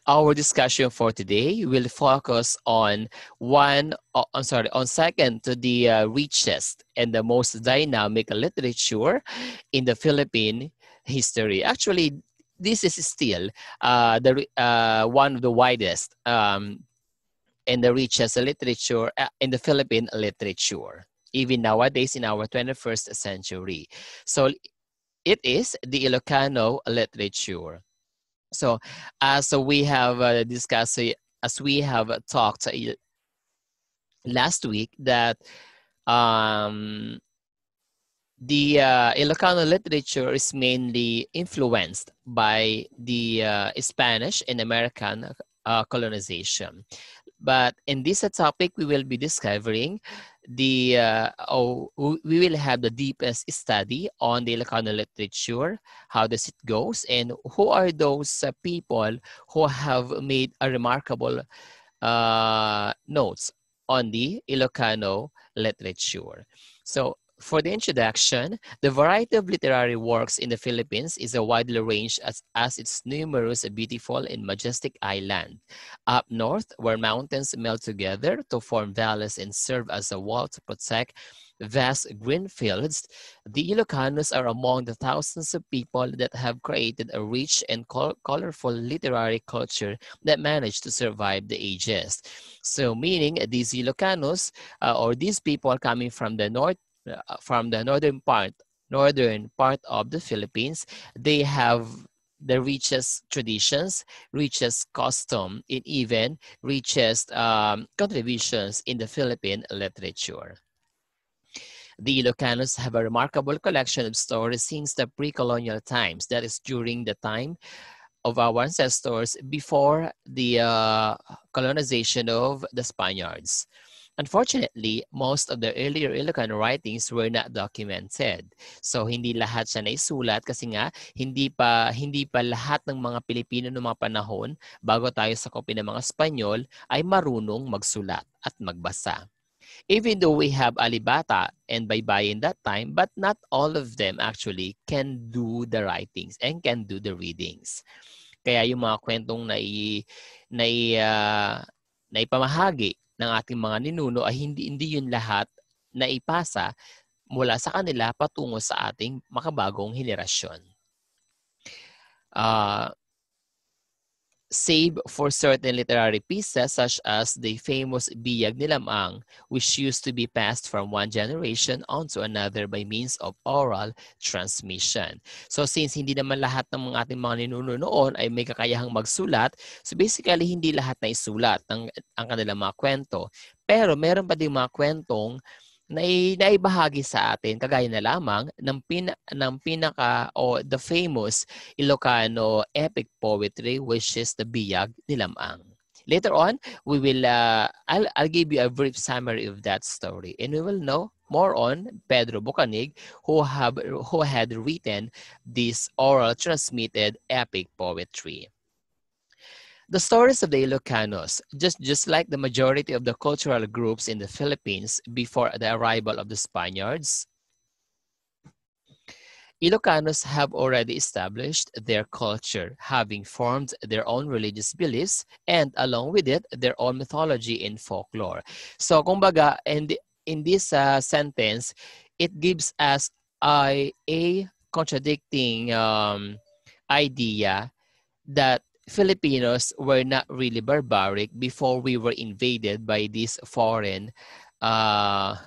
Our discussion for today will focus on on second to the richest and the most dynamic literature in the Philippine history. Actually, this is still one of the widest and the richest literature in the Philippine literature, even nowadays in our 21st century. So it is the Ilocano literature. So as we have discussed, as we have talked last week, that um, the Ilocano literature is mainly influenced by the Spanish and American colonization. But in this topic, we will be discovering we will have the deepest study on the Ilocano literature, how does it goes, and who are those people who have made a remarkable notes on the Ilocano literature. So for the introduction, the variety of literary works in the Philippines is a widely ranged as its numerous, beautiful, and majestic island. Up north, where mountains melt together to form valleys and serve as a wall to protect vast green fields, the Ilocanos are among the thousands of people that have created a rich and colorful literary culture that managed to survive the ages. So meaning these Ilocanos or these people coming from the northern part of the Philippines, they have the richest traditions, richest custom, and even richest contributions in the Philippine literature. The Ilocanos have a remarkable collection of stories since the pre-colonial times, that is during the time of our ancestors before the colonization of the Spaniards. Unfortunately, most of the earlier Ilocano writings were not documented. So hindi lahat siya naisulat kasi nga hindi pa lahat ng mga Pilipino noong mga panahon bago tayo sakupin ng mga Espanyol ay marunong magsulat at magbasa. Even though we have Alibata and Baybayin that time, but not all of them actually can do the writings and can do the readings. Kaya yung mga kwentong naipamahagi ng ating mga ninuno ay hindi yun lahat na ipasa mula sa kanila patungo sa ating makabagong henerasyon. Save for certain literary pieces such as the famous Biyag ni Lamang, which used to be passed from one generation onto another by means of oral transmission. So since hindi naman lahat ng ating mga ninuno noon ay may kakayahang magsulat, so basically hindi lahat na isulat ang kanilang mga kwento. Pero meron pa din mga kwentong naibahagi sa atin kagaya na lamang ng pinaka o the famous Ilocano epic poetry, which is the Biyag ni Lamang. Later on, we will I'll give you a brief summary of that story, and we will know more on Pedro Bucanig, who had written this oral transmitted epic poetry. The stories of the Ilocanos, just like the majority of the cultural groups in the Philippines before the arrival of the Spaniards, Ilocanos have already established their culture, having formed their own religious beliefs and along with it, their own mythology and folklore. So, kumbaga, in this sentence, it gives us a contradicting idea that Filipinos were not really barbaric before we were invaded by these foreign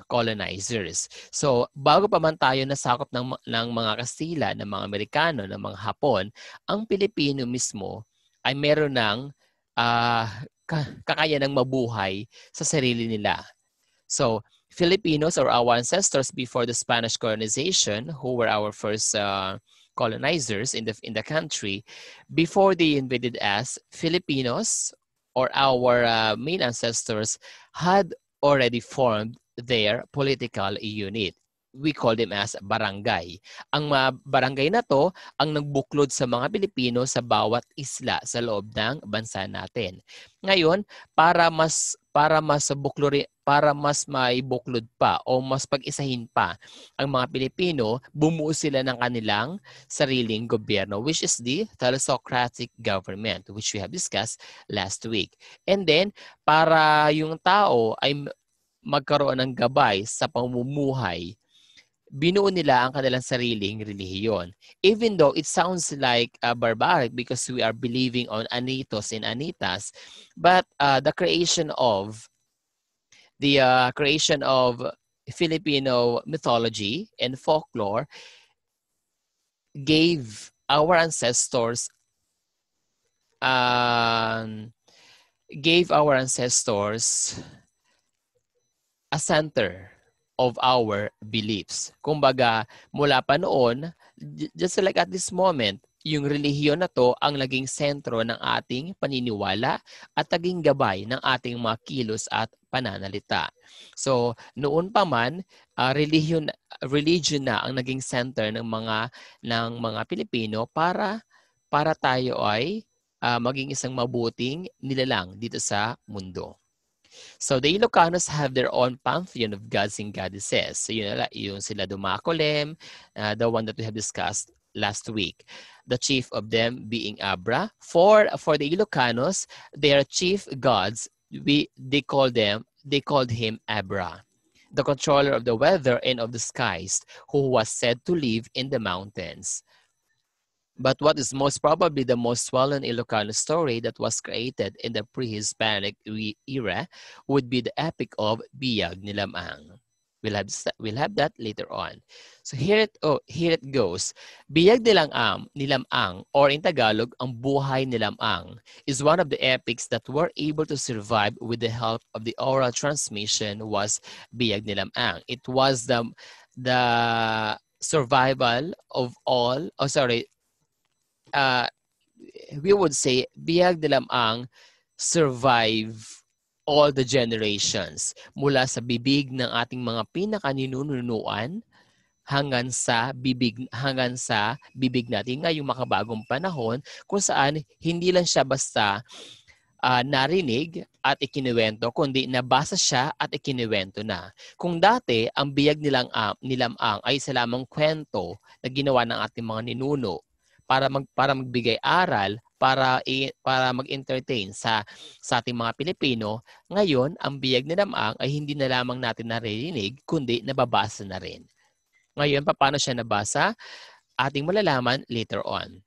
colonizers. So, bago pa man tayo nasakop ng mga Kastila, ng mga Amerikano, ng mga Hapon, ang Pilipino mismo ay meron ng kakayanang mabuhay sa sarili nila. So, Filipinos or our ancestors before the Spanish colonization, who were our first colonizers in the country, before they invaded us, Filipinos or our main ancestors had already formed their political unit. we call them as barangay. Ang mga barangay na to ang nagbuklod sa mga Pilipino sa bawat isla sa loob ng bansa natin. Ngayon, para mas maibuklod pa o mas pag-isahin pa ang mga Pilipino, bumuo sila ng kanilang sariling gobyerno, which is the thalassocratic government, which we have discussed last week. And then, para yung tao ay magkaroon ng gabay sa pamumuhay, binuo nila ang kanilang sariling relihiyon. Even though it sounds like barbaric because we are believing on anitos and anitas, but the creation of Filipino mythology and folklore gave our ancestors a center of our beliefs. Kumbaga, mula pa noon, just like at this moment, yung relihiyon na to ang naging sentro ng ating paniniwala at naging gabay ng ating mga kilos at pananalita. So, noon pa man, religion na ang naging center ng mga Pilipino para tayo ay maging isang mabuting nilalang dito sa mundo. So the Ilocanos have their own pantheon of gods and goddesses. So yung sila Dumacolem, the one that we have discussed last week. The chief of them being Abra. For the Ilocanos, their chief gods, they called him Abra, the controller of the weather and of the skies, who was said to live in the mountains. But what is most probably the most well-known Ilocano story that was created in the pre-Hispanic era would be the epic of Biyag ni Lamang. We'll have that later on. So here it goes. Biyag ni Lamang, or in Tagalog, ang buhay ni Lamang, is one of the epics that were able to survive with the help of the oral transmission was Biyag ni Lamang. It was the survival of all, we would say Biyag ni Lamang survive all the generations mula sa bibig ng ating mga pinakaninunuan hanggang sa bibig natin ngayong makabagong panahon, kung saan hindi lang siya basta narinig at ikinuwento, kundi nabasa siya at ikinuwento na. Kung dati ang biyag ni Lamang ay isa lamang kwento na ginawa ng ating mga ninuno para magbigay aral, para mag-entertain sa ating mga Pilipino, ngayon ang biyag ni Lamang ay hindi na lamang natin naririnig, kundi nababasa na rin. Ngayon, paano siya nabasa? Ating malalaman later on.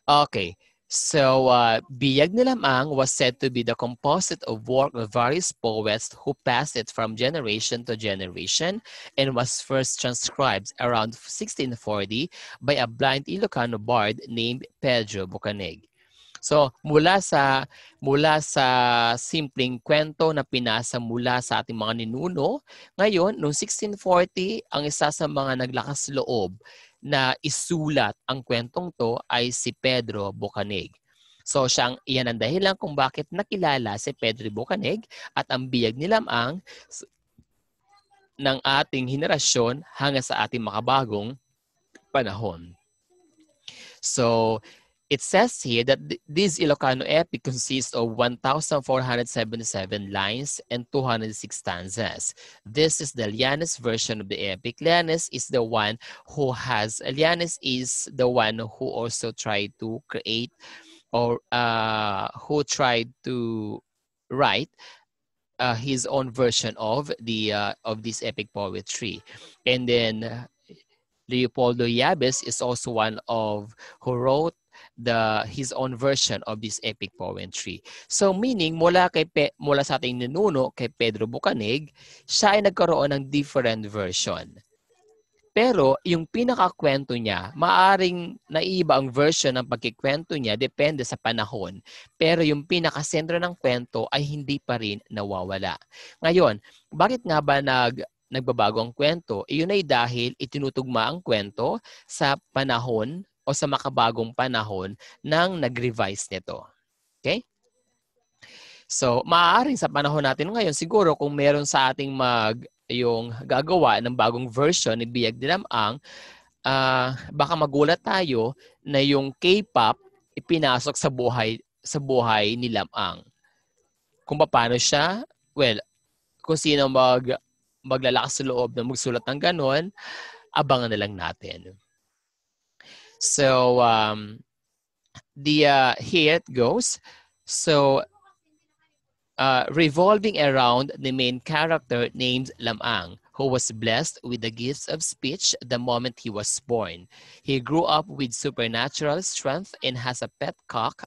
Okay. So, Biyag ni Lamang was said to be the composite of work of various poets who passed it from generation to generation and was first transcribed around 1640 by a blind Ilocano bard named Pedro Bucaneg. So, mula sa simpleng kwento na pinasa mula sa ating mga ninuno, ngayon, noong 1640, ang isa sa mga naglakas loob na isulat ang kwentong to ay si Pedro Bucaneg. So iyan ang dahilan kung bakit nakilala si Pedro Bucaneg at ang biyag ni Lamang ng ating henerasyon hanggang sa ating makabagong panahon. So it says here that this Ilocano epic consists of 1,477 lines and 206 stanzas. This is the Llanes version of the epic. Llanes is the one who also tried to create or who tried to write his own version of this epic poetry. And then Leopoldo Yabes is also one of who wrote his own version of this epic poetry. So meaning mula sa ating ninuno kay Pedro Bucaneg, siya ay nagkaroon ng different version. Pero yung pinakakwento niya, maaring naiiba ang version ng pagkikwento niya depende sa panahon. Pero yung pinakasentro ng kwento ay hindi pa rin nawawala. Ngayon, bakit nga ba nagbabago ang kwento? Iyon ay dahil itinutugma ang kwento sa panahon o sa makabagong panahon ng nag-revise nito. Okay? So, maaaring sa panahon natin ngayon, siguro kung meron sa ating yung gagawa ng bagong version ni Biyag Dilamang, baka magulat tayo na yung K-pop ipinasok sa buhay ni Lamang. Kung paano siya, well, kung sino maglalakas sa loob na magsulat ng ganon, abangan na lang natin. So, here it goes. So, revolving around the main character named Lamang, who was blessed with the gifts of speech the moment he was born. He grew up with supernatural strength and has a pet cock,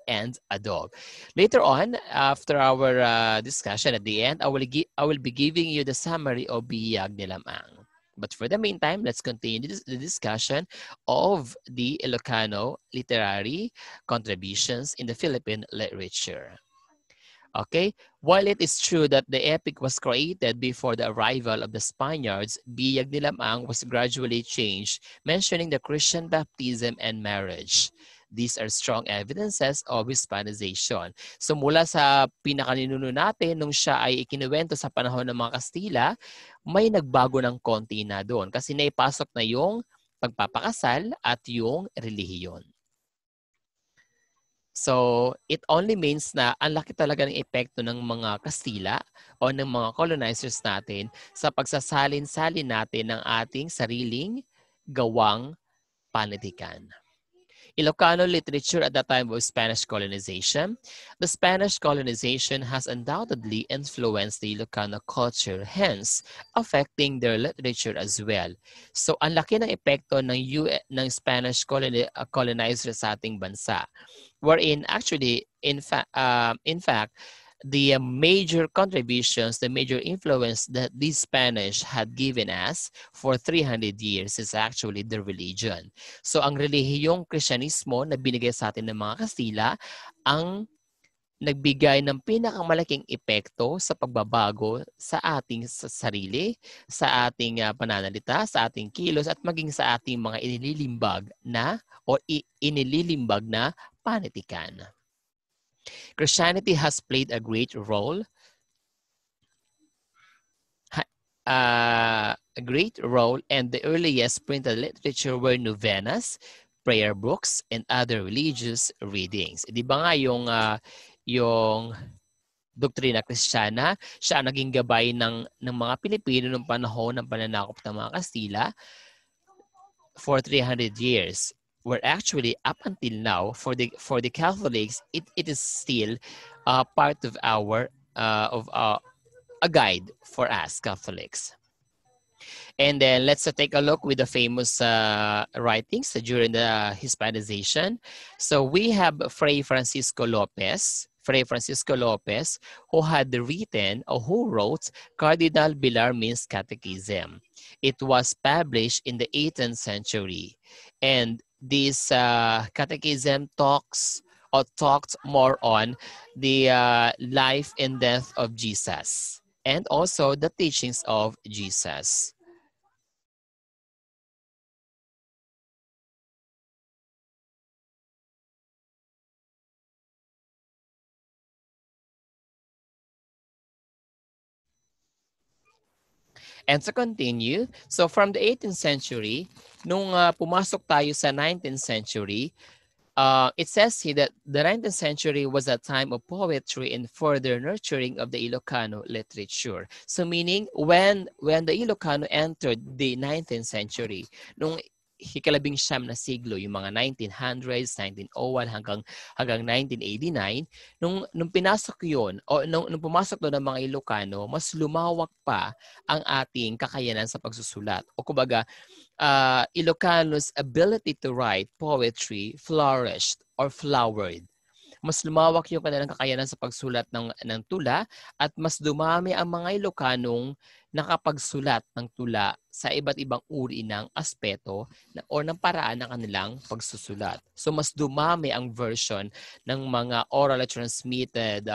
and a dog. Later on, after our discussion at the end, I will be giving you the summary of Biyag ni Lamang. But for the meantime, let's continue the discussion of the Ilocano literary contributions in the Philippine literature. Okay, while it is true that the epic was created before the arrival of the Spaniards, Biyag ni Lamang was gradually changed, mentioning the Christian baptism and marriage. These are strong evidences of Hispanization. So mula sa pinakaninuno natin, nung siya ay ikinuwento sa panahon ng mga Kastila, may nagbago ng konti na doon kasi naipasok na yung pagpapakasal at yung relihiyon. So, it only means na ang laki talaga ng epekto ng mga Kastila o ng mga colonizers natin sa pagsasalin-salin natin ng ating sariling gawang panitikan. Ilocano literature at the time of Spanish colonization. The Spanish colonization has undoubtedly influenced the Ilocano culture, hence affecting their literature as well. So, ang laki ng epekto ng Spanish colonizer sa ating bansa. Wherein actually, in fact, the major contributions, the major influence that the Spanish had given us for 300 years is actually the religion. So ang relihiyong Kristyanismo na binigay sa atin ng mga Kastila ang nagbigay ng pinakamalaking epekto sa pagbabago sa ating sarili, sa ating pananalita, sa ating kilos at maging sa ating mga inililimbag na panitikan. Christianity has played a great role and the earliest printed literature were novenas, prayer books, and other religious readings. Di ba nga yung doktrina Kristiyana, siya naging gabay ng mga Pilipino noong panahon ng pananakop ng mga Kastila for 300 years. Where actually up until now for the Catholics it is still part of a guide for us Catholics. And then let's take a look with the famous writings during the Hispanization. So we have Fray Francisco Lopez, who had written or who wrote Cardinal Bellarmine's Catechism. It was published in the 18th century. And this catechism talked more on the life and death of Jesus and also the teachings of Jesus. And to continue, so from the 18th century, nung pumasok tayo sa 19th century, it says here that the 19th century was a time of poetry and further nurturing of the Ilocano literature. So meaning, when the Ilocano entered the 19th century, nung ika-19 na siglo, yung mga 1900s, 1901 hanggang 1989, nung pinasok yun, o nung pumasok doon ng mga Ilocano, mas lumawak pa ang ating kakayanan sa pagsusulat. O kumbaga, Ilocanos' ability to write poetry flourished or flowered. Mas lumawak yung kanilang kakayanan sa pagsulat ng tula at mas dumami ang mga Ilocanong nakapagsulat ng tula sa iba't ibang uri ng aspeto o ng paraan ng kanilang pagsusulat. So mas dumami ang version ng mga orally transmitted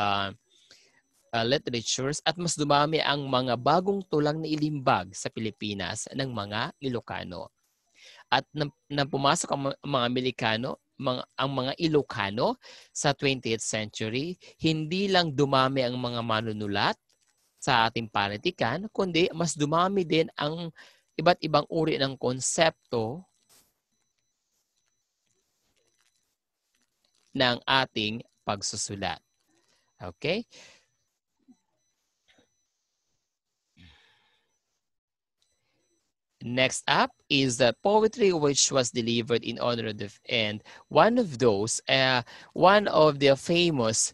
literatures at mas dumami ang mga bagong tulang na ilimbag sa Pilipinas ng mga Ilocano. At nang pumasok ang mga Amerikano, ang mga Ilocano sa 20th century, hindi lang dumami ang mga manunulat sa ating panitikan, kundi mas dumami din ang iba't ibang uri ng konsepto ng ating pagsusulat. Okay? Next up is the poetry which was delivered in honor of the, and one of the famous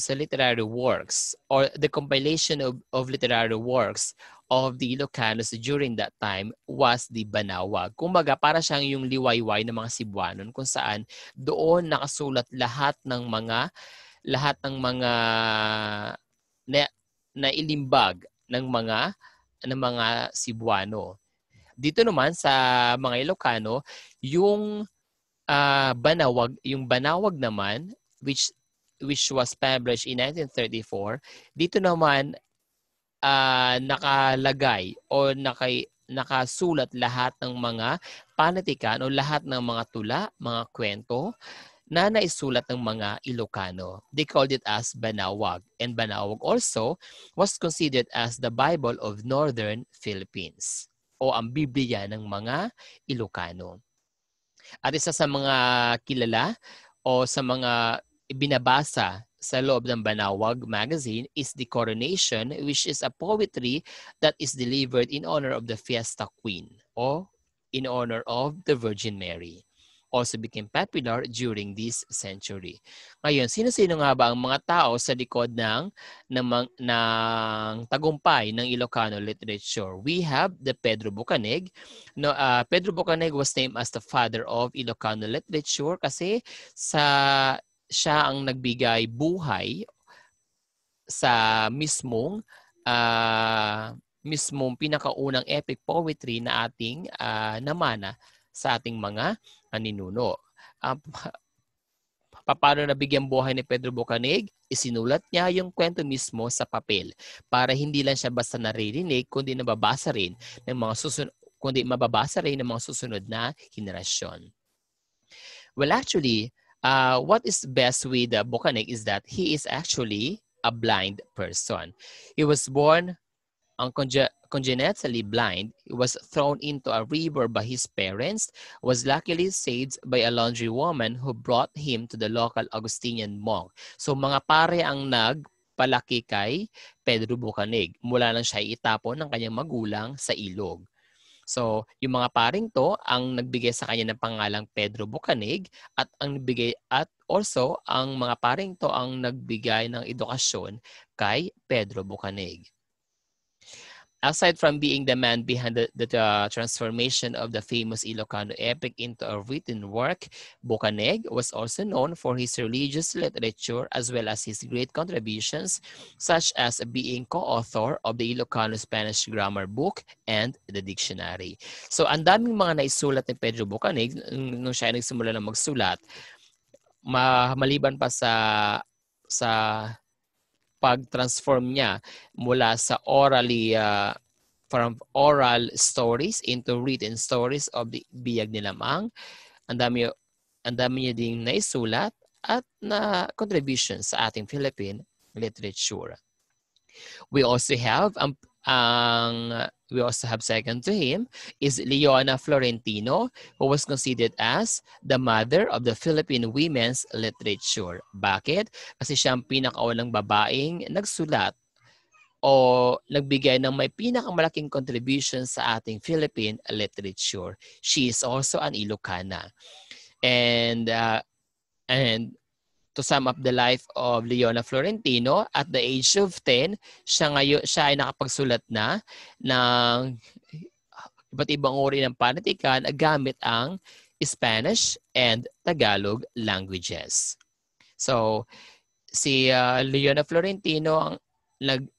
literary works or the compilation of literary works of the Ilocanos during that time was the Banawag. Kumbaga, para siyang yung liwayway ng mga Cebuanon kung saan doon nakasulat lahat ng mga na ilimbag ng mga Cebuano. Dito naman sa mga Ilocano, yung Banawag naman which was published in 1934, dito naman nakalagay o nakasulat lahat ng mga panitikan o lahat ng mga tula, mga kwento na naisulat ng mga Ilocano. They called it as Banawag. And Banawag also was considered as the Bible of Northern Philippines o ang Biblia ng mga Ilocano. At isa sa mga kilala o sa mga binabasa sa loob ng Banawag magazine is the Coronation, which is a poetry that is delivered in honor of the Fiesta Queen o in honor of the Virgin Mary. Also became popular during this century. Ngayon, sino-sino nga ba ang mga tao sa likod ng tagumpay ng Ilocano literature? We have the Pedro Bucaneg. No, Pedro Bucaneg was named as the father of Ilocano literature kasi siya ang nagbigay buhay sa mismong pinakaunang epic poetry na ating namana sa ating mga ninuno. Paano nabigyan buhay ni Pedro Bucaneg? Isinulat niya yung kwento mismo sa papel para hindi lang siya basta naririnig kundi mababasa rin ng mga susunod na henerasyon. Well, actually, what is best with Bucaneg is that he is actually a blind person. He was born congenitally blind. He was thrown into a river by his parents, was luckily saved by a laundry woman who brought him to the local Augustinian monk. So mga pare ang nagpalaki kay Pedro Bucaneg. Mula nang siya itapon ng kanyang magulang sa ilog. So yung mga paring to ang nagbigay sa kanya ng pangalang Pedro Bucaneg at also ang mga paring to ang nagbigay ng edukasyon kay Pedro Bucaneg. Aside from being the man behind the transformation of the famous Ilocano epic into a written work, Bucaneg was also known for his religious literature as well as his great contributions, such as being co-author of the Ilocano Spanish grammar book and the dictionary. So ang daming mga naisulat ni Pedro Bucaneg nung siya nagsimula na magsulat, maliban pa sa pag-transform niya mula sa from oral stories into written stories of the Biyag ni Lamang. Ang dami niya ding naisulat at na contribution sa ating Philippine literature. We also have second to him is Leona Florentino, who was considered as the mother of the Philippine women's literature. Bakit? Kasi siya ang pinakaunang babaeng nagsulat o nagbigay ng may pinakamalaking contribution sa ating Philippine literature. She is also an Ilocana. And to sum up the life of Leona Florentino, at the age of 10, siya ay nakapagsulat na ng iba't ibang uri ng panitikan gamit ang Spanish and Tagalog languages. So, si Leona Florentino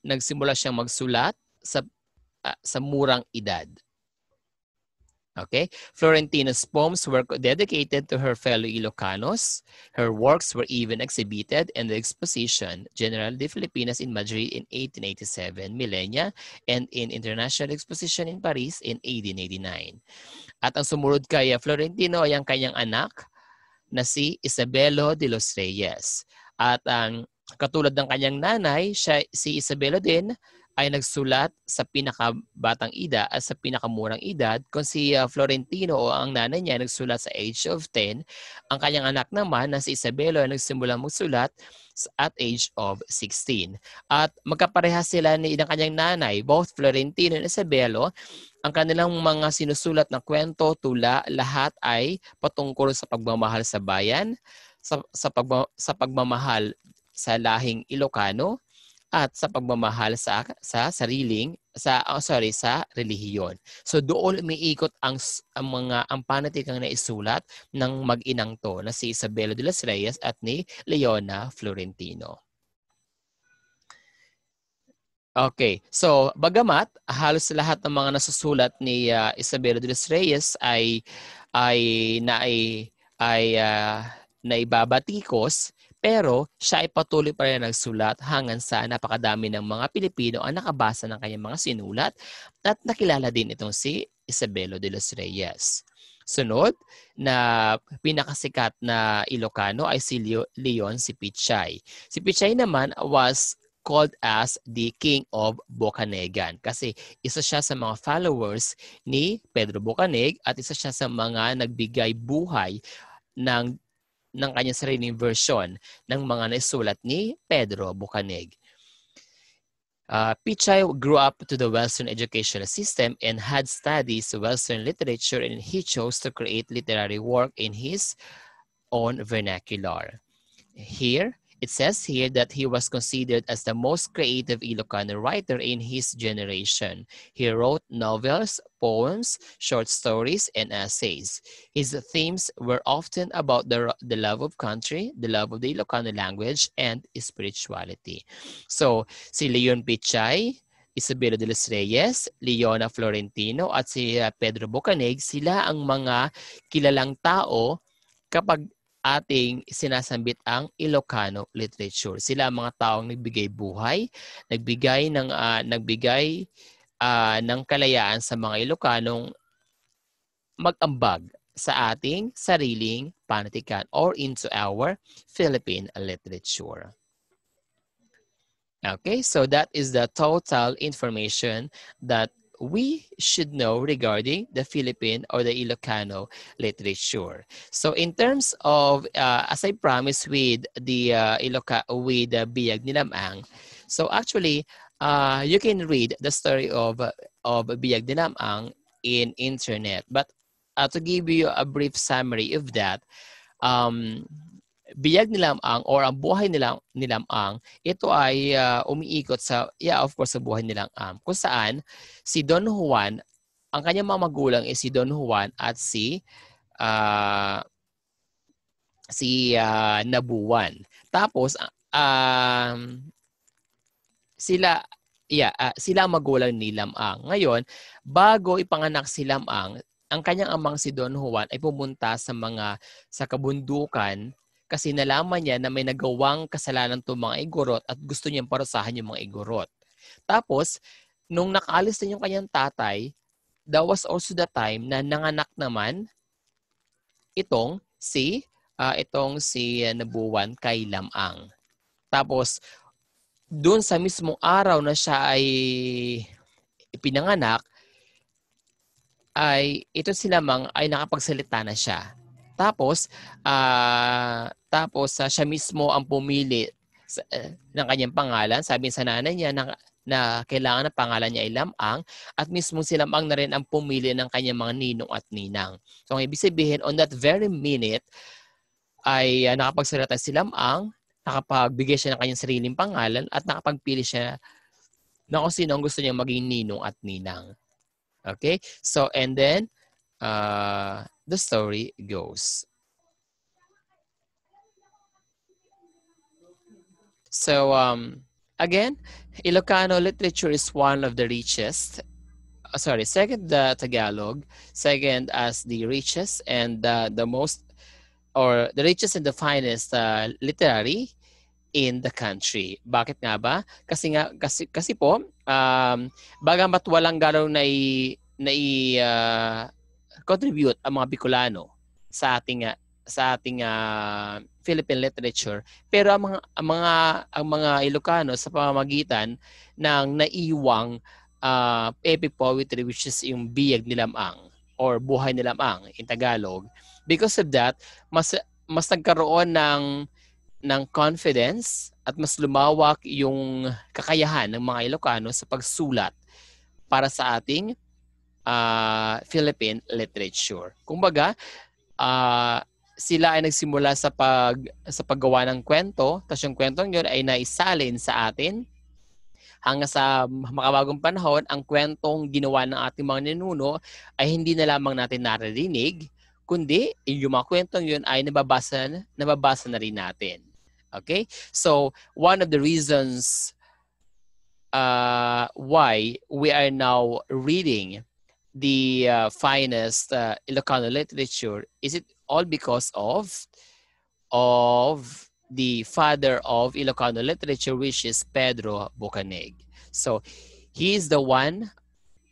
nagsimula siyang magsulat sa murang edad. Okay? Florentino's poems were dedicated to her fellow Ilocanos. Her works were even exhibited in the Exposition General de Filipinas in Madrid in 1887, millennia, and in International Exposition in Paris in 1889. At ang sumunod kay Florentino ay ang kanyang anak na si Isabelo de los Reyes. At ang Katulad ng kanyang nanay, si Isabela din ay nagsulat sa pinakabatang edad at sa pinakamurang edad. Kung si Florentino o ang nanay niya nagsulat sa age of 10, ang kanyang anak naman na si Isabela ay nagsimula magsulat at age of 16. At magkaparehas sila ng kanyang nanay, both Florentino and Isabelo. Ang kanilang mga sinusulat na kwento, tula, lahat ay patungkol sa pagmamahal sa bayan, sa pagmamahal sa lahing Ilocano at sa pagmamahal sa relihiyon. So doon umiikot ang panatikang na isulat ng mag-inang to na si Isabela de los Reyes at ni Leona Florentino. Okay, so bagamat halos lahat ng mga nasusulat ni Isabela de los Reyes ay naibabatikos, pero siya ay patuloy pa rin nagsulat hanggang sa napakadami ng mga Pilipino ang nakabasa ng kanyang mga sinulat at nakilala din itong si Isabela de los Reyes. Sunod na pinakasikat na Ilocano ay si Leon si Pichay. Si Pichay naman was called as the King of Bocanegan kasi isa siya sa mga followers ni Pedro Bocaneg at isa siya sa mga nagbigay buhay ng kanyang sariling version ng mga naisulat ni Pedro Bocaneg. Pichay grew up to the Western educational system and had studied Western literature, and he chose to create literary work in his own vernacular. Here, it says here that he was considered as the most creative Ilocano writer in his generation. He wrote novels, poems, short stories, and essays. His themes were often about the love of country, the love of the Ilocano language, and spirituality. So, si Leon Pichay, Isabela de los Reyes, Leona Florentino, at si Pedro Bocaneg, sila ang mga kilalang tao kapag ating sinasambit ang Ilocano literature. Sila ang mga taong nagbigay buhay, nagbigay ng kalayaan sa mga Ilocanong mag-ambag sa ating sariling panitikan or into our Philippine literature. Okay, so that is the total information that we should know regarding the Philippine or the Ilocano literature. So in terms of, as I promised with the Biyag ni Lamang, so actually, you can read the story of Biyag ni Lamang in internet. But to give you a brief summary of that, Biyag ni Lamang or ang buhay ni Lamang, ito ay umiikot sa, of course, sa buhay ni Lamang. Kung saan, si Don Juan, ang kanyang mga magulang is si Don Juan at si Nabuan. Tapos, sila ang magulang ni Lamang. Ngayon, bago ipanganak si Lamang, ang kanyang amang si Don Juan ay pumunta sa kabundukan kasi nalaman niya na may nagawang kasalanan itong mga igorot at gusto niyang parusahan yung mga igorot. Tapos, nung nakaalis na yung kanyang tatay, that was also the time na nanganak naman itong si Nabuan kay Lamang. Tapos, doon sa mismong araw na siya ay ipinanganak, ay ito si Lamang ay nakapagsalita na siya. Tapos siya mismo ang pumili ng kanyang pangalan. Sabi sa nanay niya na kailangan ng pangalan niya ay Lamang at mismo si Lamang na rin ang pumili ng kanyang mga ninong at ninang. So ang ibig sabihin, on that very minute ay nakapagsalita si Lamang, nakapagbigay siya ng kanyang sariling pangalan at nakapagpili siya na kung sino ang gusto niya maging ninong at ninang. Okay? So, and then, the story goes. So, again, Ilocano literature is one of the richest, second the Tagalog, second as the richest and the most, or the richest and the finest literary in the country. Bakit nga ba? Kasi po, bagamat walang gano'ng contribute ang mga Bicolano sa ating Philippine literature. Pero ang mga Ilocano sa pamamagitan ng naiwang epic poetry, which is yung biyag ni Lamang or buhay ni Lamang in Tagalog. Because of that, mas nagkaroon ng confidence at mas lumawak yung kakayahan ng mga Ilocano sa pagsulat para sa ating Philippine literature. Kumbaga, sila ay nagsimula sa paggawa ng kwento, tapos yung kwentong yun ay naisalin sa atin. Hanggang sa makabagong panahon, ang kwentong ginawa ng ating mga ninuno ay hindi na lamang natin naririnig, kundi yung mga kwentong yun ay nababasa na rin natin. Okay? So, one of the reasons why we are now reading the finest Ilocano literature is it all because of the father of Ilocano literature, which is Pedro Bocanig. So he was the one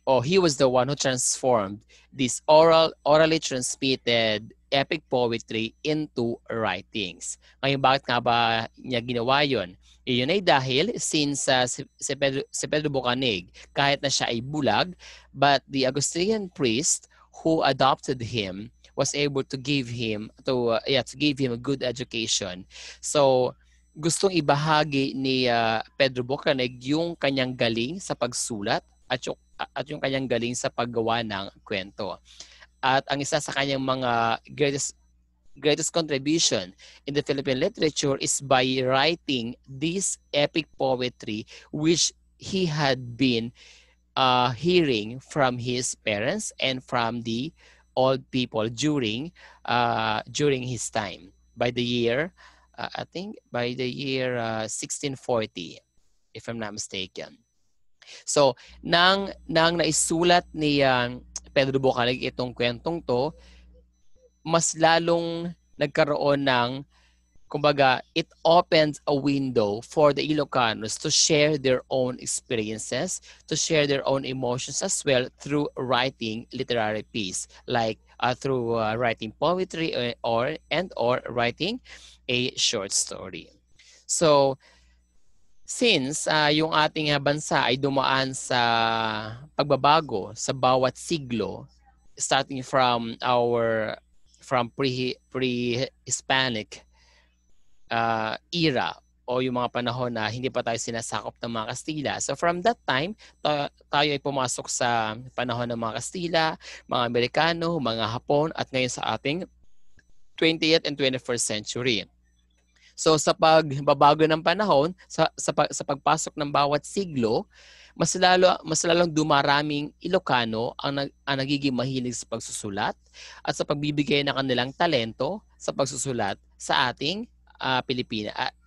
who transformed this orally transmitted epic poetry into writings. Ngayon, bakit nga ba niya ginawa yun? Iyon ay dahil since si Pedro Bocanig, kahit na siya ay bulag, but the Augustinian priest who adopted him was able to give him a good education. So gustong ibahagi ni Pedro Bocanig yung kanyang galing sa pagsulat at yung kanyang galing sa paggawa ng kwento. At ang isa sa kanyang mga greatest contribution in the Philippine literature is by writing this epic poetry which he had been hearing from his parents and from the old people during his time. By the year, I think by the year 1640, if I'm not mistaken. So, nang naisulat ni Pedro Bocanig itong kwentong to, mas lalong nagkaroon ng, kumbaga, it opens a window for the Ilocanos to share their own experiences, to share their own emotions as well through writing literary piece, like through writing poetry or writing a short story. So, since yung ating bansa ay dumaan sa pagbabago sa bawat siglo, starting from pre-Hispanic era o yung mga panahon na hindi pa tayo sinasakop ng mga Kastila. So from that time, tayo ay pumasok sa panahon ng mga Kastila, mga Amerikano, mga Hapon, at ngayon sa ating 20th and 21st century. So sa pagbabago ng panahon, sa pagpasok ng bawat siglo, mas lalong dumaraming Ilocano ang nagiging mahilig sa pagsusulat at sa pagbibigay ng kanilang talento sa pagsusulat sa ating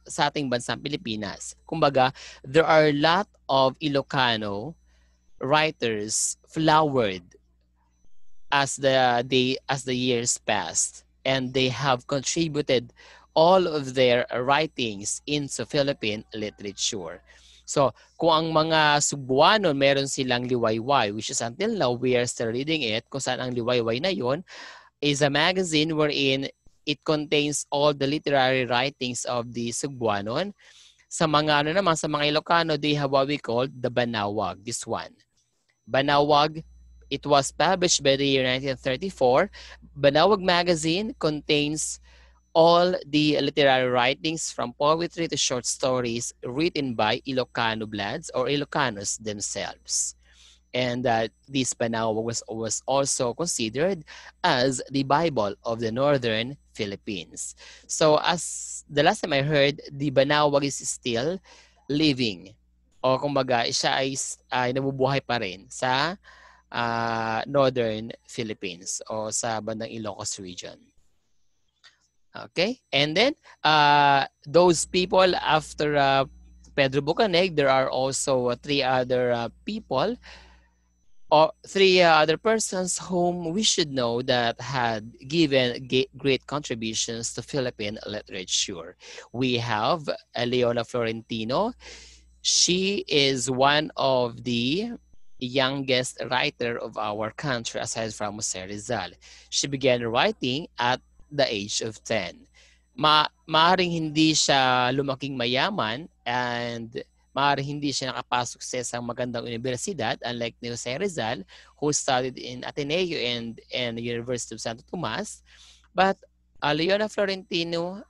sa ating bansang Pilipinas. Kumbaga, there are a lot of Ilocano writers flowered as the years passed, and they have contributed all of their writings into Philippine literature. So, kung ang mga Cebuano meron silang liwayway, which is until now we are still reading it, kung saan ang liwayway na yon is a magazine wherein it contains all the literary writings of the Cebuanon. Sa mga sa mga Ilocano, they have what we call the Banawag, this one. Banawag, it was published by the year 1934. Banawag magazine contains all the literary writings from poetry to short stories written by Ilocano bloods or Ilocanos themselves. And this Banawag was also considered as the Bible of the Northern Philippines. So as the last time I heard, the Banawag is still living. O kumbaga, siya ay nabubuhay pa rin sa Northern Philippines o sa bandang Ilocos region. Okay? And then, those people after Pedro Bocanig, there are also three other people or three other persons whom we should know that had given great contributions to Philippine literature. We have Leona Florentino. She is one of the youngest writer of our country aside from Jose Rizal. She began writing at the age of 10. Maaaring hindi siya lumaking mayaman and maaaring hindi siya nakapasok sa isang magandang universidad unlike ni Jose Rizal who studied in Ateneo and University of Santo Tomas. But Leona Florentino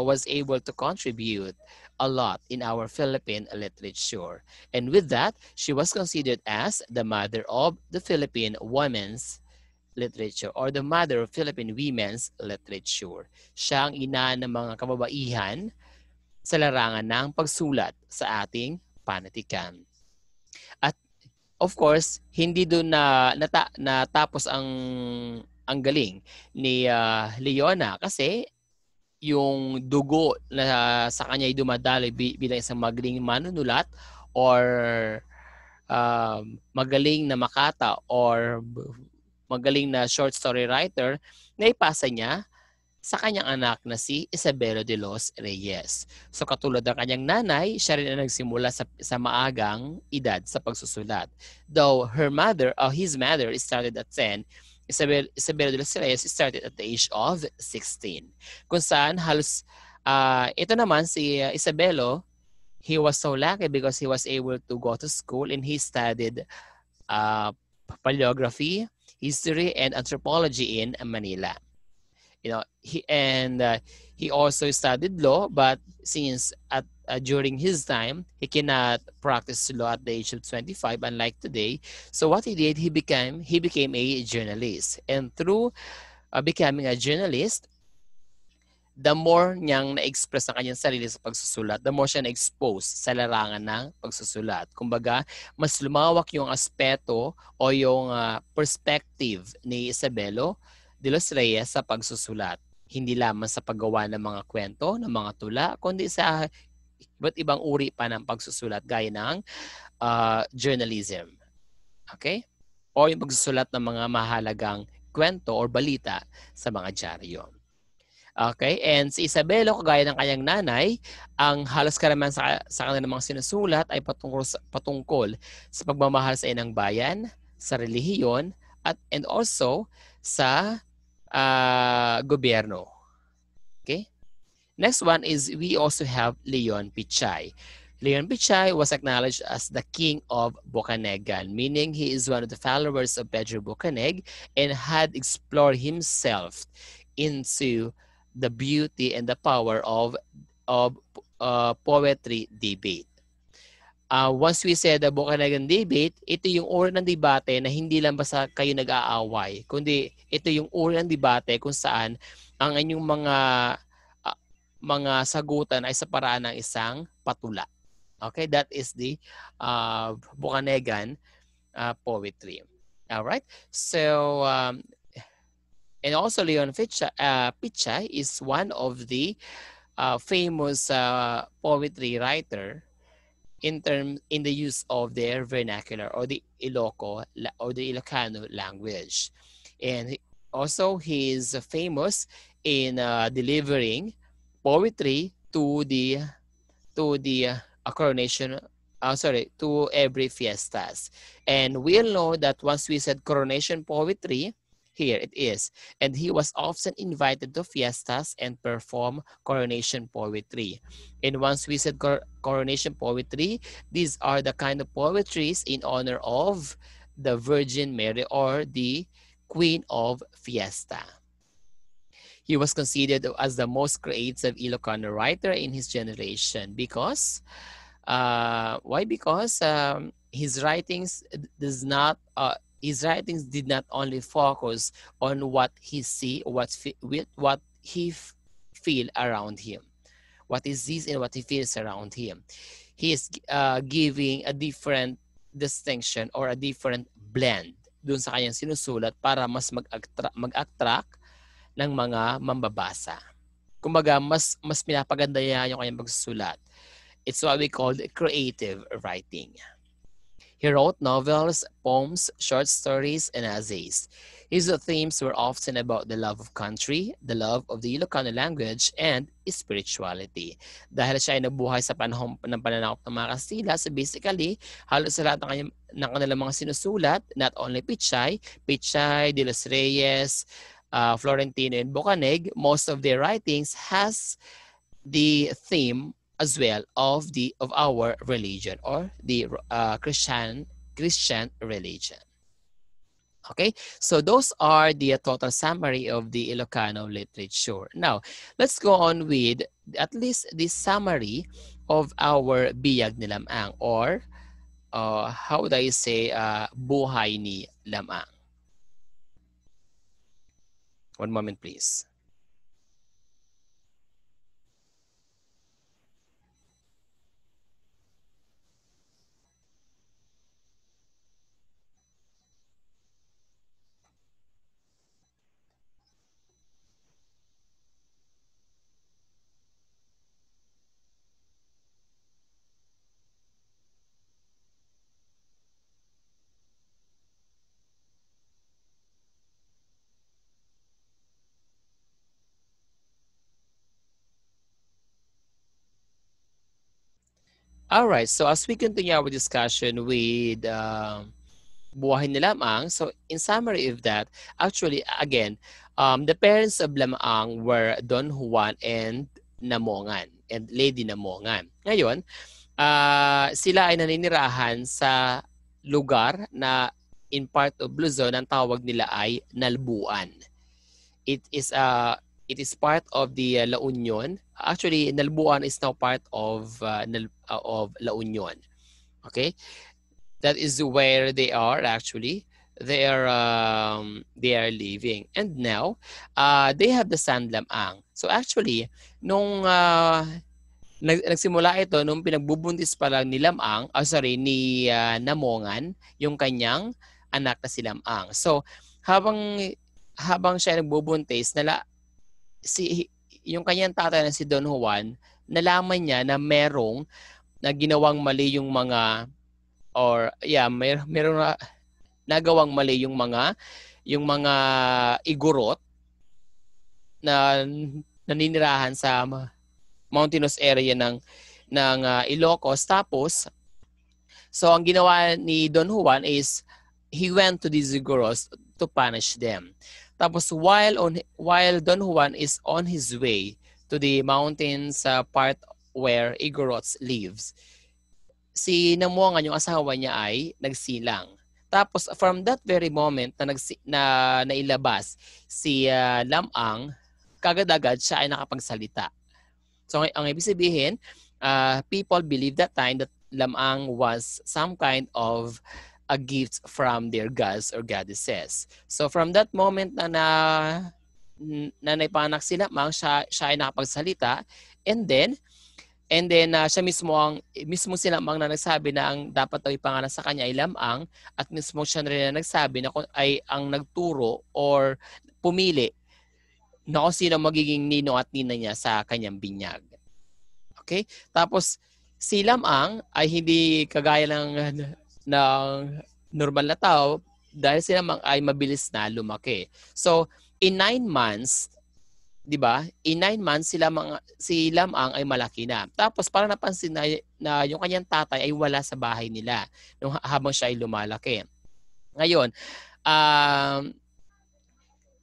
was able to contribute a lot in our Philippine literature. And with that, she was considered as the mother of the Philippine women's literature or the mother of Philippine women's literature. Siya ang ina ng mga kababaihan sa larangan ng pagsulat sa ating panitikan. At of course, hindi doon natapos ang galing ni Leona kasi yung dugo na sa kanya ay dumadaloy bilang isang magaling manunulat or magaling na makata or magaling na short story writer, naipasa niya sa kanyang anak na si Isabelo de los Reyes. So katulad ng kanyang nanay, siya rin ang nagsimula sa maagang edad sa pagsusulat. Though his mother started at 10, Isabelo de los Reyes started at the age of 16. Kung saan halos, ito naman si Isabelo, he was so lucky because he was able to go to school and he studied paleography, history, and anthropology in Manila. You know, he also studied law, but since during his time he cannot practice law at the age of 25, unlike today. So what he did, he became a journalist, and through becoming a journalist, the more niyang na-express ang kanyang sarili sa pagsusulat, the more siya na-expose sa larangan ng pagsusulat. Kumbaga, mas lumawak yung aspeto o yung perspective ni Isabelo de los Reyes sa pagsusulat. Hindi lamang sa paggawa ng mga kwento, ng mga tula, kundi sa iba't ibang uri pa ng pagsusulat gaya ng journalism. Okay? O yung pagsusulat ng mga mahalagang kwento or balita sa mga dyaryo. Okay? And si Isabelo, kagaya ng kanyang nanay, ang halos karamihan sa kanilang mga sinusulat ay patungkol sa pagmamahal sa inang bayan, sa relihiyon, and also sa gobyerno. Okay? Next one is we also have Leon Pichay. Leon Pichay was acknowledged as the king of Bocanegan, meaning he is one of the followers of Pedro Bocaneg and had explored himself into the beauty and the power of poetry debate. Once we said the Bocanegan debate, ito yung uri ng debate na hindi lang basta kayo nag-aaway, kundi ito yung uri ng debate kung saan ang inyong mga sagutan ay sa paraan ng isang patula. Okay, that is the Bocanegan poetry. All right, so and also Leon Pichay is one of the famous poetry writer in the use of their vernacular or the Ilocano language, and also he is famous in delivering poetry to coronation. To every fiestas, and we'll know that once we said coronation poetry, here it is, and he was often invited to fiestas and perform coronation poetry. And once we said coronation poetry, these are the kind of poetries in honor of the Virgin Mary or the Queen of Fiesta. He was considered as the most creative Ilocano writer in his generation because why? Because his writings did not only focus on what he see, what he feel around him, what he sees and what he feels around him. He is giving a different distinction or a different blend dun sa kanyang sinusulat para mas mag-attract ng mga mambabasa. Kumbaga, mas pinapaganda niya yung kanyang pagsusulat. It's what we call creative writing. He wrote novels, poems, short stories, and essays. His themes were often about the love of country, the love of the Ilocano language, and spirituality. Dahil siya ay nabuhay sa panahon ng pananakop ng mga Kastila, so basically, halos sa lahat ng kanilang mga sinusulat, not only Pichay, De los Reyes, Florentino and Bocanig, most of their writings has the theme as well of our religion, or the Christian religion. Okay, so those are the total summary of the Ilocano literature. Now, let's go on with at least the summary of our Biyag ni Lamang, or how would I say, Buhay ni Lamang. One moment, please. All right, so as we continue our discussion with Buhay ni Lamang, so in summary of that, actually, again, the parents of Lamang were Don Juan and Namongan, and Lady Namongan. Ngayon, sila ay naninirahan sa lugar na in part of Luzon, ang tawag nila ay Nalbuan. It is part of the La Union. Actually, Nalbuan is now part of La Union. Okay, that is where they are actually. They are living, and now they have the San Lamang. So actually, nung nagsimula ito nung pinagbubuntis pa lang ni Lamang, ni Namongan, yung kanyang anak na si Lamang. So habang siya nagbubuntis, yung kanyang tatay na si Don Juan, nalaman niya na merong na ginawang mali yung mga, or merong nagawang mali yung mga igorot na naninirahan sa mountainous area ng Ilocos. Tapos, so ang ginawa ni Don Juan is he went to these Igoros to punish them. Tapos while Don Juan is on his way to the mountains part where Igorots lives, si Namongan, yung asawa niya, ay nagsilang. Tapos from that very moment na nailabas si Lamang, kagad-agad siya ay nakapagsalita. So ang ibig sabihin, people believe that time that Lamang was some kind of a gift from their gods or goddesses. So from that moment na naipanak si Lamang, siya ay nakapagsalita, and then siya mismo si Lamang na nagsabi na ang dapat daw ipangalan sa kanya ay Lamang, at mismo siya rin na nagsabi na ay ang nagturo or pumili na kung sino magiging ninong at nina niya sa kanyang binyag. Okay? Tapos si Lamang ay hindi kagaya ng normal na tao, dahil si Lamang ay mabilis na lumaki. So in 9 months, di ba? In 9 months si Lamang ay malaki na. Tapos parang napansin na yung kanyang tatay ay wala sa bahay nila habang siya ay lumalaki. Ngayon,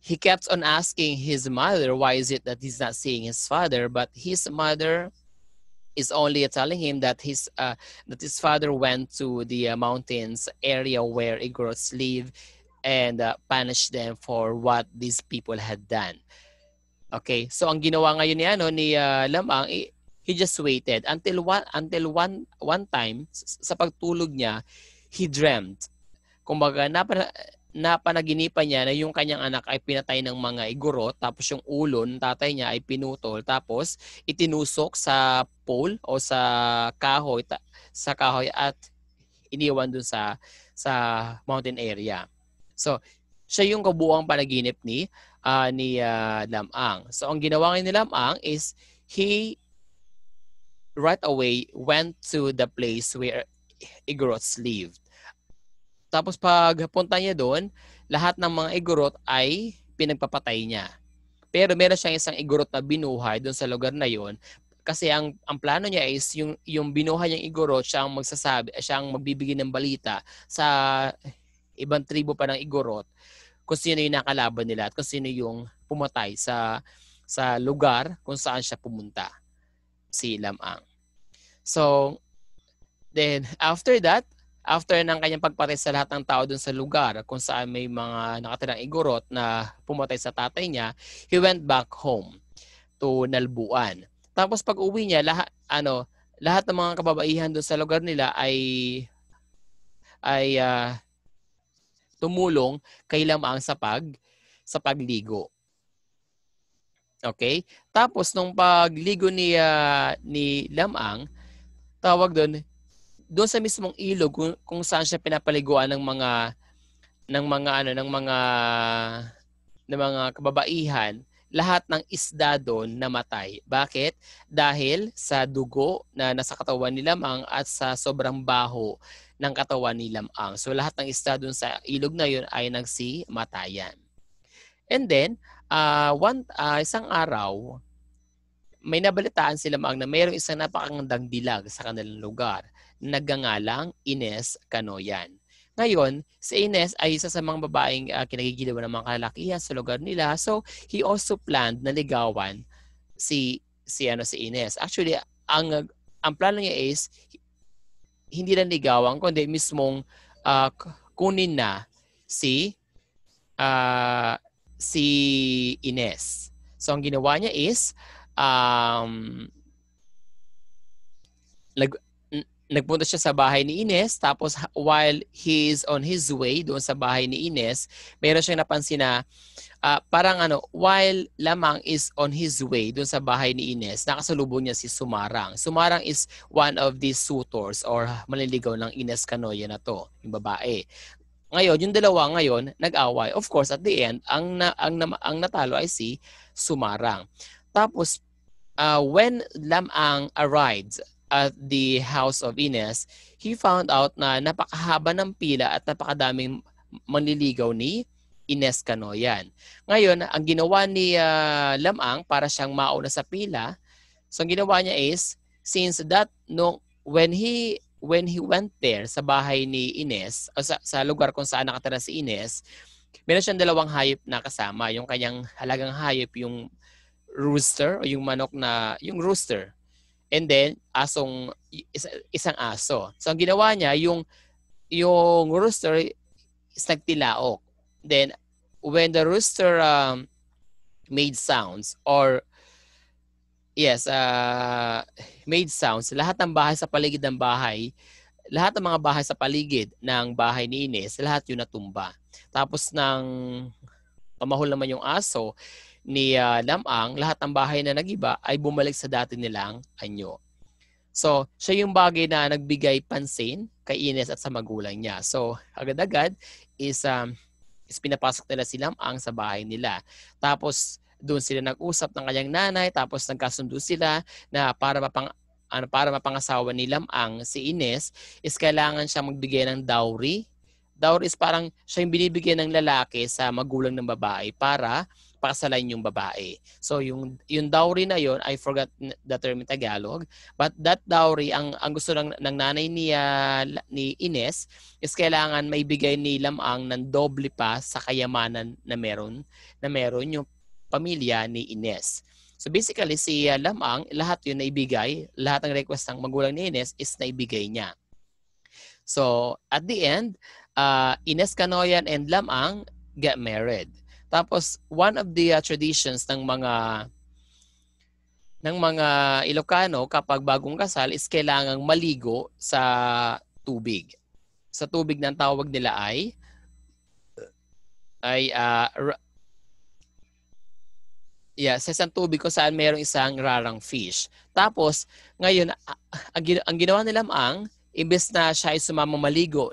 he kept on asking his mother why is it that he's not seeing his father, but his mother is only telling him that his father went to the mountains area where Igorots live and punished them for what these people had done. Okay, so ang ginawa ngayon ni Lamang, he just waited until one time sa pagtulog niya, he dreamt. Kumbaga napanaginipan niya na yung kanyang anak ay pinatay ng mga igorot, tapos yung ulo ng tatay niya ay pinutol, tapos itinusok sa pole o sa kahoy at iniwan dun sa mountain area. So siya yung kabuuang panaginip ni Lamang. So ang ginawa ni Lamang is he right away went to the place where Igorots lived. Tapos pag punta niya doon, lahat ng mga igorot ay pinagpapatay niya. Pero meron siyang isang igorot na binuhay doon sa lugar na yon, kasi ang plano niya is yung binuhay niyang igorot, siya ang magbibigay ng balita sa ibang tribo pa ng igorot kung sino yung nakalaban nila at kung sino yung pumatay sa lugar kung saan siya pumunta, si Lamang. So, then after that, after ng kanyang pagpatay sa lahat ng tao dun sa lugar kung saan may mga nakatirang igorot na pumatay sa tatay niya, he went back home to Nalbuan. Tapos pag uwi niya, lahat ng mga kababaihan doon sa lugar nila ay tumulong kay Lamang sa pagligo. Okay? Tapos nung pagligo ni Lamang, tawag doon sa mismong ilog kung saan siya pinapaliguan ng mga kababaihan, lahat ng isda doon namatay. Bakit? Dahil sa dugo na nasa katawan ni Lamang at sa sobrang baho ng katawan ni Lamang. So lahat ng isda doon sa ilog na yun ay nagsimatayan. And then, isang araw, may nabalitaan si Lamang na mayroong isang napakagandang dilag sa kanilang lugar na nagngangalang Ines Canoyan. Ngayon, si Ines ay isa sa mga babaeng kinagigiliwan ng mga kalalakihan sa lugar nila. So, he also planned na ligawan si Ines. Actually, ang plano niya is hindi lang ligawan kundi mismong kunin na si Ines. So, ang ginawa niya is nagpunta siya sa bahay ni Ines, tapos while he is on his way doon sa bahay ni Ines, meron siyang napansin na while Lamang is on his way doon sa bahay ni Ines, nakasalubong niya si Sumarang. Sumarang is one of the suitors or manliligaw ng Ines Canoya na to, yung babae. Ngayon, yung dalawa ngayon nag-away. Of course, at the end, ang natalo ay si Sumarang. Tapos when Lamang arrived at the house of Ines, he found out na napakahaba ng pila at napakadaming manliligaw ni Ines Canoyan. Ngayon, ang ginawa ni Lamang para siyang mauna sa pila, so ang ginawa niya is, since that when he went there sa bahay ni Ines, o sa lugar kung saan nakatira si Ines, meron siyang dalawang hayop na kasama. Yung kanyang halagang hayop, yung rooster o yung manok na, yung rooster. And then, isang aso. So, ang ginawa niya, yung rooster is nagtilaok. Then, when the rooster made sounds made sounds, lahat ng bahay sa paligid ng bahay, lahat ng mga bahay sa paligid ng bahay ni Ines, lahat yun natumba. Tapos nang pamahol naman yung aso ni Lamang, lahat ng bahay na nagiba ay bumalik sa dati nilang anyo. So, siya yung bagay na nagbigay pansin kay Ines at sa magulang niya. So, agad-agad is pinapasok nila si Lamang sa bahay nila. Tapos, doon sila nag-usap ng kanyang nanay, tapos nagkasundo sila na para mapangasawa ni Lamang si Ines is kailangan siya magbigay ng dowry. Dowry is parang siya yung binibigyan ng lalaki sa magulang ng babae para pakasalan yung babae. So yung dowry na yon, I forgot the term in Tagalog, but that dowry, ang gusto ng nanay ni Ines is kailangan may bigay ni Lamang ng doble pa sa kayamanan na meron yung pamilya ni Ines. So basically si Lamang, lahat yun na ibigay, lahat ng request ng magulang ni Ines is naibigay niya. So at the end, Ines Canoyan and Lamang get married. Tapos one of the traditions ng mga Ilocano kapag bagong kasal is kailangang maligo sa tubig. Sa tubig ng tawag nila sa isang tubig kung saan mayroong isang rarang fish. Tapos ngayon ang ginawa ni Lamang, imbes na siya ay sumama maligo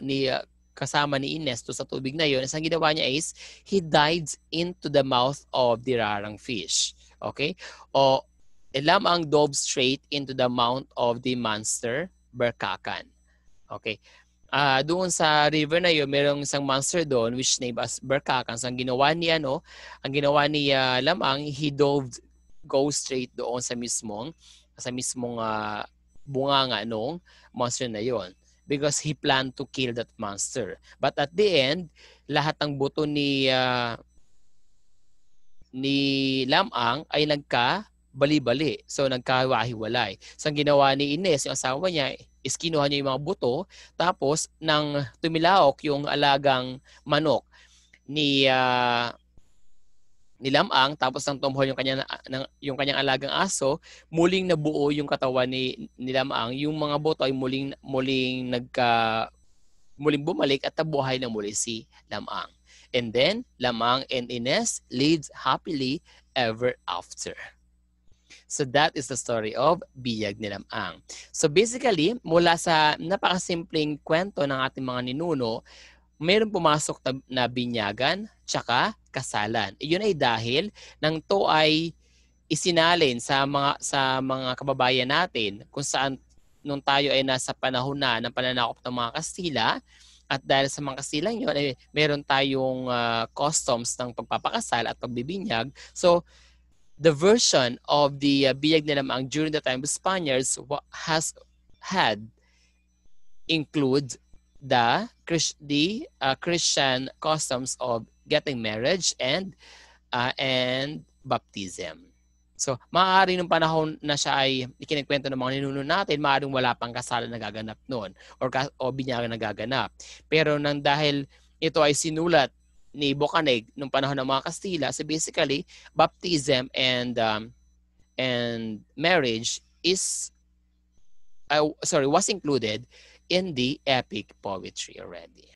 kasama ni Ines to sa tubig na yun, ang ginawa niya is he dives into the mouth of the rarang fish. Okay? O Lamang dove straight into the mouth of the monster Berkakan. Okay? Doon sa river na yun, mayroong isang monster doon which named as Berkakan. So ang ginawa ni Lamang, he goes straight doon sa mismong bunganga nung monster na yon. because he planned to kill that monster. But at the end, lahat ng buto ni Lamang ay nagka-bali-bali. So nagkahiwa-hiwalay. So ang ginawa ni Ines, yung asawa niya, is kinuha niya yung mga buto, tapos nang tumilaok yung alagang manok ni Lamang, tapos nang tumhol yung kanyang alagang aso, muling nabuo yung katawan ni Lamang. Yung mga buto ay muling bumalik at nabuhay na muli si Lamang. And then, Lamang and Ines lived happily ever after. So that is the story of Biyag ni Lamang. So basically, mula sa napakasimpleng kwento ng ating mga ninuno, mayroon pumasok na binyagan tsaka kasalan. Iyon ay dahil nang to ay isinalin sa mga kababayan natin kung saan nung tayo ay nasa panahon na ng pananakop ng mga Kastila, at dahil sa mga Kastilang yun, ay meron tayong customs ng pagpapakasal at pagbibinyag. So, the version of the biyag ni Lamang during the time of Spaniards has had include the Christian customs of getting marriage and baptism. So, maaari nung panahon na siya ay ikinikkwento ng mga ninuno natin, maaaring wala pang kasalan na gaganap noon o binyagan na gaganap. Pero dahil ito ay sinulat ni Bocanig nung panahon ng mga Kastila, so basically, baptism and marriage was included in the epic poetry already.